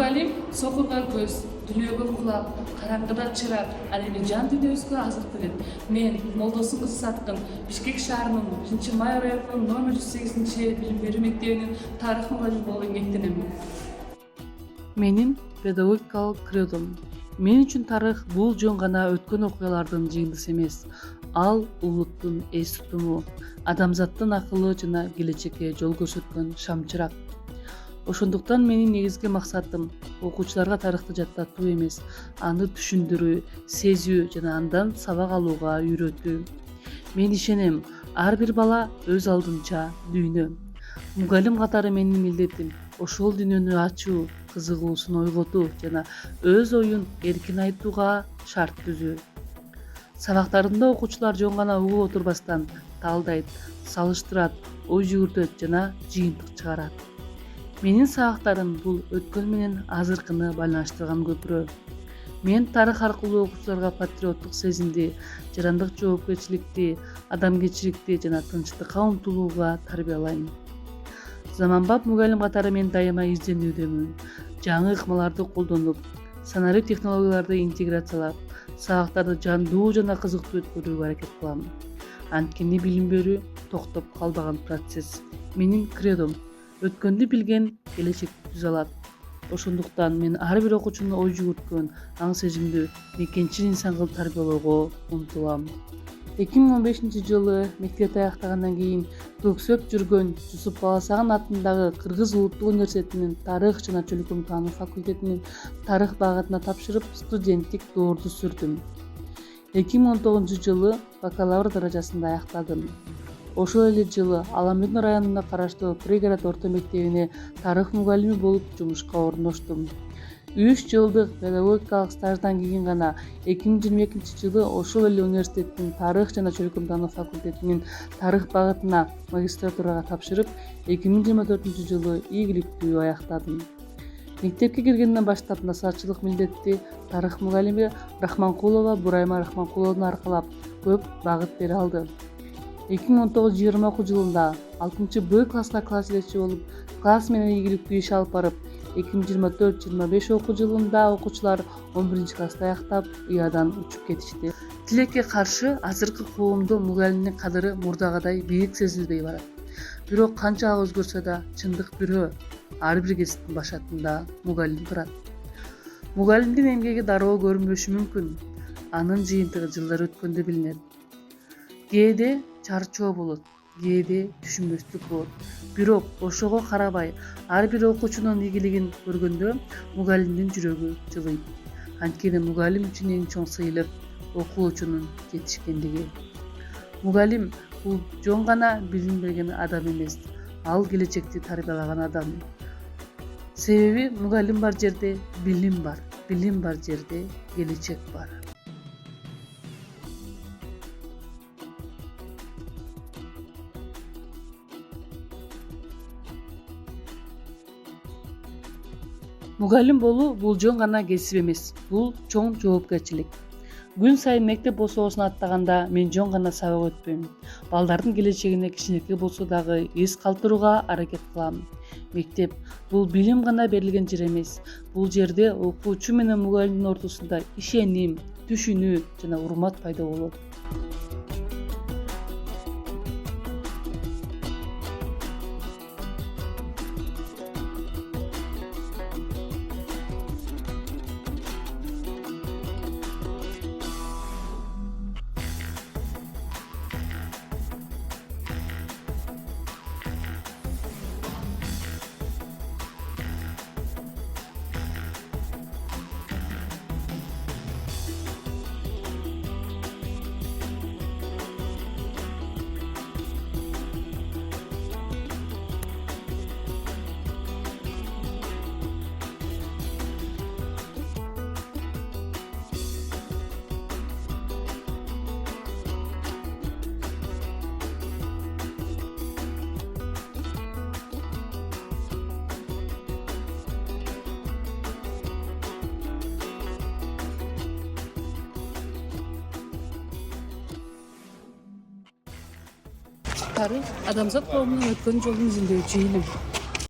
Mugallim soqurga ko'z, dunyoga quloq, qarang'ida chiroq, al endi jon dunyoga азыктыгын. Men Молдосын кызы Саткын, Бишкек шаарынын 1-май районунун номер 108 билим берүү мектебинин тарых мугалими болуп эмгектенем. Менин педагогикалык кредом. Мен үчүн тарых бул жөн гана өткөн окуялардын жыйындысы эмес. Ал улуттун эс тутуму, адамзаттын акылы жана келечекке жол көрсөткөн шамчырак. Ошондуктан менин негизги максатым окуучуларга тарыхты жаттатуу эмес, аны түшүндүрүү, сезүү жана андан сабак алууга үйрөтүү. Мен ишенем, ар бир бала өз алдынча дүйнө. Мугалим катары менин милдетим ошол дүйнөнү ачуу, кызыгуусун ойготуу жана өз оюн эркин айтууга шарт түзүү. Сабактарында окуучулар жөн гана угуп отурбастан талдайт, салыштырат, ой жүгүртөт жана жыйынтык чыгарат. Менин сабактарым бул өткөн менен азыркыны байланыштырган көпүрө. Мен тарых аркылуу окуучуларга патриоттук сезимди, жарандык жоопкерчиликти, адамгерчиликти жана тынчтыкка умтулууга тарбиялайм. Заманбап мугалим катары мен дайыма изденүүдөмүн. Жаңы ыкмаларды колдонуп, санарип технологияларды интеграциялап, сабактарды жандуу жана кызыктуу өткөрүүгө аракет кылам. Анткени билим берүү токтоп калбаган процесс. Менин кредом өткөндү билген келечекти түзө алат. Ошондуктан мен ар бир окуучуну ой жүгүрткөн, аң сезимдүү, мекенчил инсан кылып тарбиялоого умтулам. 2015-жылы мектепти аяктагандан кийин көксөп жүргөн Жусуп Баласаган атындагы Кыргыз улуттук университетинин тарых жана чөлкөм таануу факультетинин тарых багытына тапшырып, студенттик доорду сүрдүм. 2019-жылы бакалавр даражасында аяктадым. Ошол эле жылы Аламедин районуна караштуу Пригород орто мектебине тарых мугалими болуп жумушка орноштум. 3 жылдык педагогикалык стаждан кийин гана 2022-жылы ошол эле университеттин тарых жана чөлкөм таануу факультетинин тарых багытына магистратурага тапшырып, 2024-жылы ийгиликтүү аяктадым. Мектепке киргенден баштап насаатчылык милдетти тарых мугалими Рахманкулова Бурайма Рахманкуловна аркалап көп багыт бере алды. 2019-20 окуу жылында 6-Б класска класс жетекчи болуп, класс менен ийгиликтүү иш алып барып, 2024-25 окуу жылында окуучулар 11-класста аяктап, УЯдан учуп кетишти. Тилекке каршы азыркы коомдо мугалимдин кадыры мурдагыдай бийик сезилбей барат. Бирок канча өзгөрсө да чындык бирөө, ар бир кесиптин башатында мугалим турат. Мугалимдин эмгеги дароо көрүнбөшү мүмкүн, анын жыйынтыгы жылдар өткөндө билинет. Кээде чарчоо болот, кээде түшүнбөстүк болот. Бирок ошого карабай, ар бир окуучунун ийгилигин көргөндө мугалимдин жүрөгү жылыйт. Анткени мугалим үчүн эң чоң сыйлык окуучунун жетишкендиги. Мугалим бул жөн гана билим берген адам эмес, ал келечекти тарбиялаган адам. Себеби мугалим бар жерде билим бар, билим бар жерде келечек бар. Мугалим болуу бул жөн гана кесип эмес, бул чоң жоопкерчилик. Күн сайын мектеп босоосуна аттаганда мен жөн гана сабак өтпөйм. Балдардын келечегине кичинекей болсо дагы эс калтырууга аракет кылам. Мектеп бул билим гана берилген жер эмес. Бул жерде окуучу менен мугалимдин ортосунда ишеним, түшүнүү жана урмат пайда болот. Тарых адамзат коомунун өткөн жолун изилдөөчү илим.